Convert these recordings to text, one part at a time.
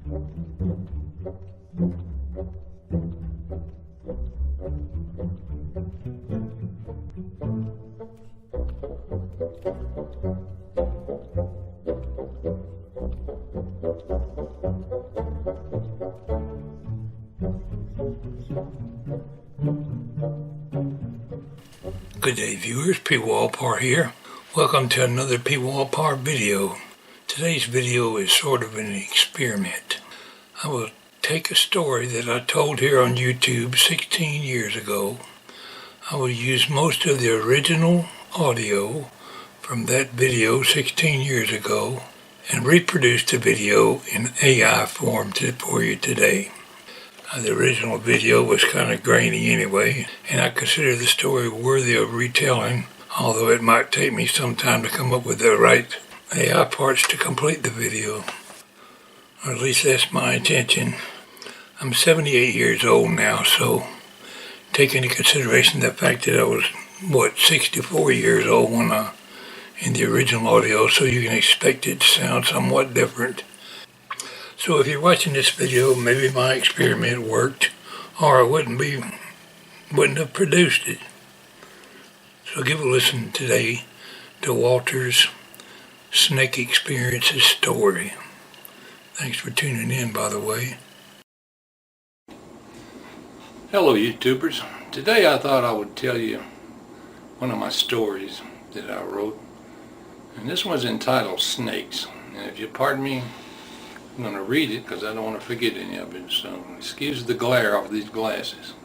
Good day viewers, Pwalpar here. Welcome to another Pwalpar video. Today's video is sort of an experiment. I will take a story that I told here on YouTube 16 years ago. I will use most of the original audio from that video 16 years ago and reproduce the video in AI form for you today. The original video was kind of grainy anyway, and I consider the story worthy of retelling, although it might take me some time to come up with the right AI parts to complete the video. Or at least that's my intention. I'm 78 years old now, so take into consideration the fact that I was, 64 years old when in the original audio, so you can expect it to sound somewhat different. So if you're watching this video, maybe my experiment worked, or I wouldn't have produced it. So give a listen today to Walter's Snake Experiences story. Thanks for tuning in, by the way. Hello YouTubers. Today I thought I would tell you one of my stories that I wrote. And this one's entitled Snakes. And if you pardon me, I'm going to read it because I don't want to forget any of it. So excuse the glare off of these glasses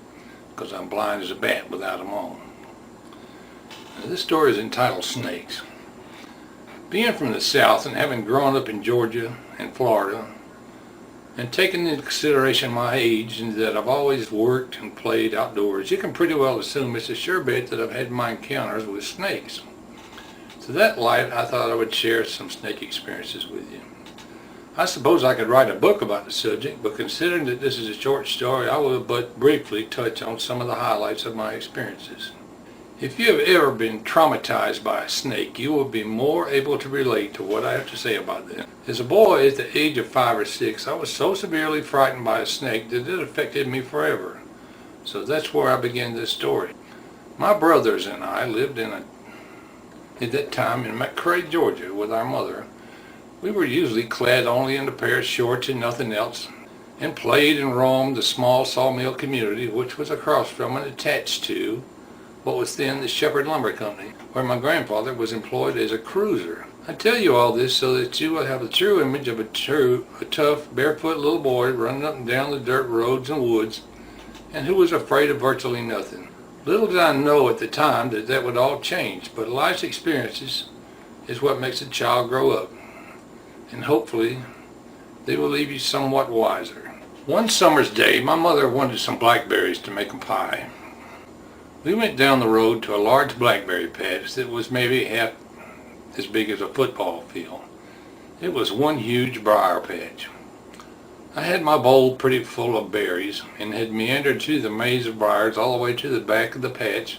because I'm blind as a bat without them on. Now, this story is entitled Snakes. Being from the South and having grown up in Georgia and Florida and taking into consideration my age and that I've always worked and played outdoors, you can pretty well assume it's a sure bet that I've had my encounters with snakes. To that light, I thought I would share some snake experiences with you. I suppose I could write a book about the subject, but considering that this is a short story, I will but briefly touch on some of the highlights of my experiences. If you have ever been traumatized by a snake, you will be more able to relate to what I have to say about them. As a boy at the age of 5 or 6, I was so severely frightened by a snake that it affected me forever. So that's where I begin this story. My brothers and I lived at that time in Macleod, Georgia with our mother. We were usually clad only in a pair of shorts and nothing else, and played and roamed the small sawmill community which was across from and attached to what was then the Shepherd Lumber Company, where my grandfather was employed as a cruiser. I tell you all this so that you will have a true image of a tough, barefoot little boy running up and down the dirt roads and woods, and who was afraid of virtually nothing. Little did I know at the time that would all change, but life's experiences is what makes a child grow up. And hopefully they will leave you somewhat wiser. One summer's day, my mother wanted some blackberries to make a pie. We went down the road to a large blackberry patch that was maybe half as big as a football field. It was one huge briar patch. I had my bowl pretty full of berries and had meandered through the maze of briars all the way to the back of the patch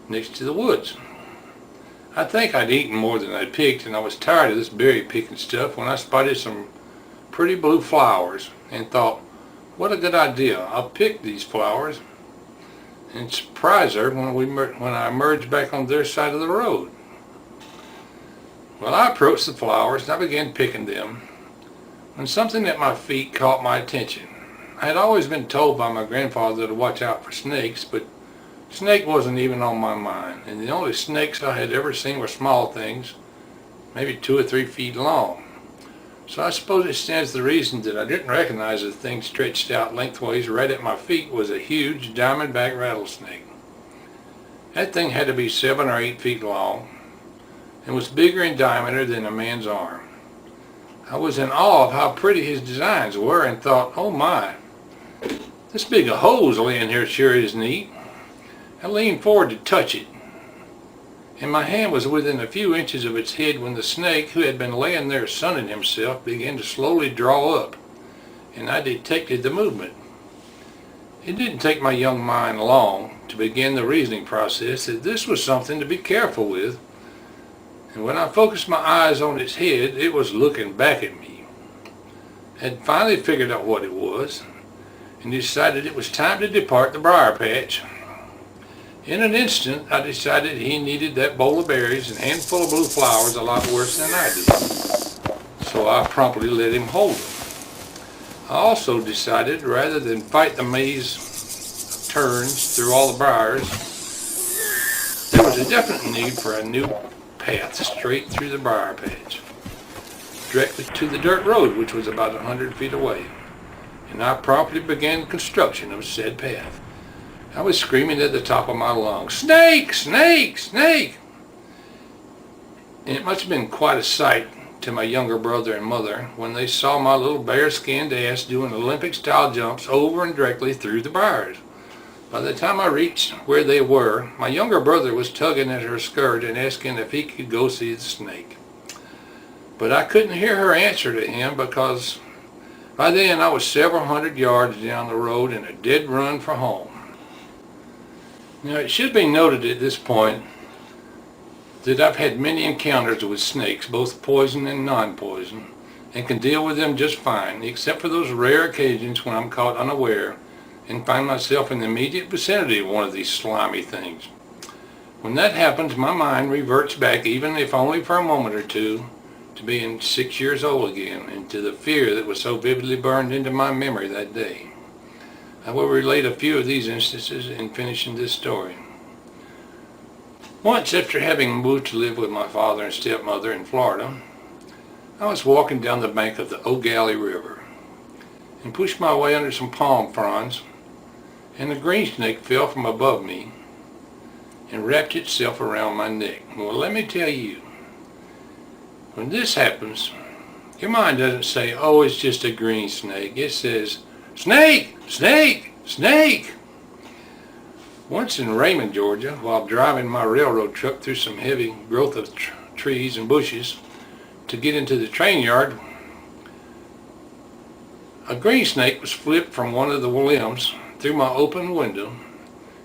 next to the woods. I think I'd eaten more than I'd picked, and I was tired of this berry picking stuff when I spotted some pretty blue flowers and thought, what a good idea, I'll pick these flowers and surprise her when I emerged back on their side of the road. Well, I approached the flowers and I began picking them when something at my feet caught my attention. I had always been told by my grandfather to watch out for snakes, but snake wasn't even on my mind, and the only snakes I had ever seen were small things, maybe 2 or 3 feet long. So I suppose it stands to reason that I didn't recognize the thing stretched out lengthways right at my feet was a huge diamondback rattlesnake. That thing had to be 7 or 8 feet long and was bigger in diameter than a man's arm. I was in awe of how pretty his designs were and thought, oh my, this big a hose laying here sure is neat. I leaned forward to touch it, and my hand was within a few inches of its head when the snake, who had been laying there sunning himself, began to slowly draw up, and I detected the movement. It didn't take my young mind long to begin the reasoning process that this was something to be careful with, and when I focused my eyes on its head, it was looking back at me. had finally figured out what it was and decided it was time to depart the briar patch. In an instant, I decided he needed that bowl of berries and handful of blue flowers a lot worse than I did. So I promptly let him hold them. I also decided, rather than fight the maze of turns through all the briars, there was a definite need for a new path straight through the briar patch, directly to the dirt road, which was about 100 feet away, and I promptly began construction of said path. I was screaming at the top of my lungs, "Snake! Snake! Snake!" And it must have been quite a sight to my younger brother and mother when they saw my little bare-skinned ass doing Olympic-style jumps over and directly through the briars. By the time I reached where they were, my younger brother was tugging at her skirt and asking if he could go see the snake. But I couldn't hear her answer to him because by then I was several hundred yards down the road in a dead run for home. Now, it should be noted at this point that I've had many encounters with snakes, both poison and non-poison, and can deal with them just fine, except for those rare occasions when I'm caught unaware and find myself in the immediate vicinity of one of these slimy things. When that happens, my mind reverts back, even if only for a moment or two, to being 6 years old again, and to the fear that was so vividly burned into my memory that day. I will relate a few of these instances in finishing this story. Once, after having moved to live with my father and stepmother in Florida, I was walking down the bank of the O'Galley River and pushed my way under some palm fronds, and a green snake fell from above me and wrapped itself around my neck. Well, let me tell you, when this happens, your mind doesn't say, "Oh, it's just a green snake." It says, "Snake! Snake! Snake!" Once in Raymond, Georgia, while driving my railroad truck through some heavy growth of trees and bushes to get into the train yard, a green snake was flipped from one of the limbs through my open window.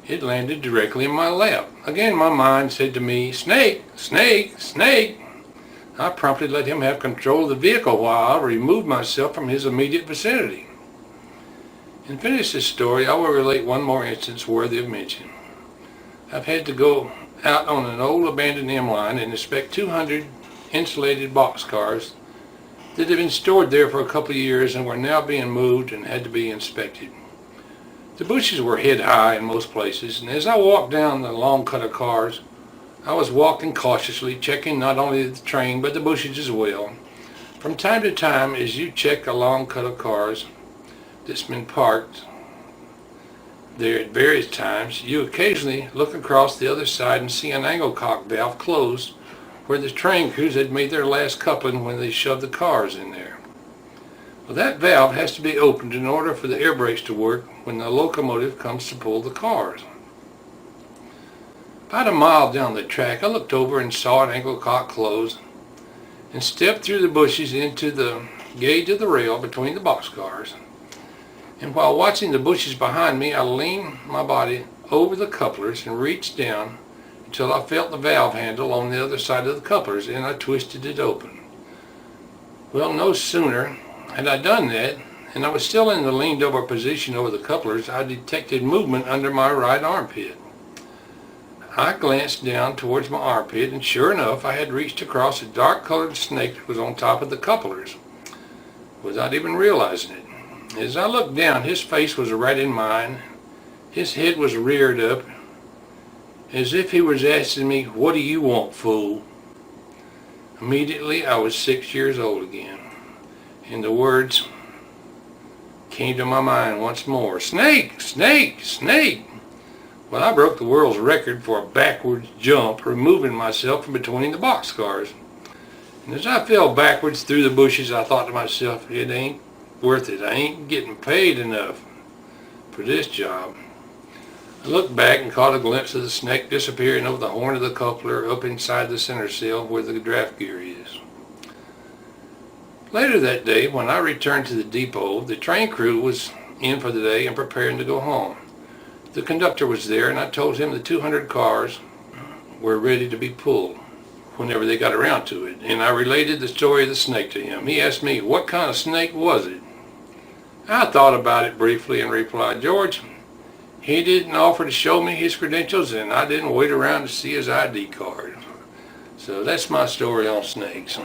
It landed directly in my lap. Again, my mind said to me, "Snake! Snake! Snake!" I promptly let him have control of the vehicle while I removed myself from his immediate vicinity. To finish this story, I will relate one more instance worthy of mention. I've had to go out on an old abandoned M-line and inspect 200 insulated boxcars that had been stored there for a couple of years and were now being moved and had to be inspected. The bushes were head high in most places, and as I walked down the long cut of cars, I was walking cautiously, checking not only the train but the bushes as well. From time to time, as you check a long cut of cars that's been parked there at various times, you occasionally look across the other side and see an angle cock valve closed where the train crews had made their last coupling when they shoved the cars in there. Well, that valve has to be opened in order for the air brakes to work when the locomotive comes to pull the cars. About a mile down the track, I looked over and saw an angle cock closed and stepped through the bushes into the gauge of the rail between the boxcars. And while watching the bushes behind me, I leaned my body over the couplers and reached down until I felt the valve handle on the other side of the couplers, and I twisted it open. Well, no sooner had I done that, and I was still in the leaned over position over the couplers, I detected movement under my right armpit. I glanced down towards my armpit, and sure enough, I had reached across a dark-colored snake that was on top of the couplers, without even realizing it. As I looked down, his face was right in mine. His head was reared up, as if he was asking me, "What do you want, fool?" Immediately, I was 6 years old again, and the words came to my mind once more. "Snake! Snake! Snake!" Well, I broke the world's record for a backwards jump, removing myself from between the boxcars. And as I fell backwards through the bushes, I thought to myself, it ain't worth it. I ain't getting paid enough for this job. I looked back and caught a glimpse of the snake disappearing over the horn of the coupler up inside the center cell where the draft gear is. Later that day, when I returned to the depot, the train crew was in for the day and preparing to go home. The conductor was there, and I told him the 200 cars were ready to be pulled. whenever they got around to it. And I related the story of the snake to him. He asked me, what kind of snake was it? I thought about it briefly and replied, George, he didn't offer to show me his credentials, and I didn't wait around to see his ID card. So that's my story on snakes.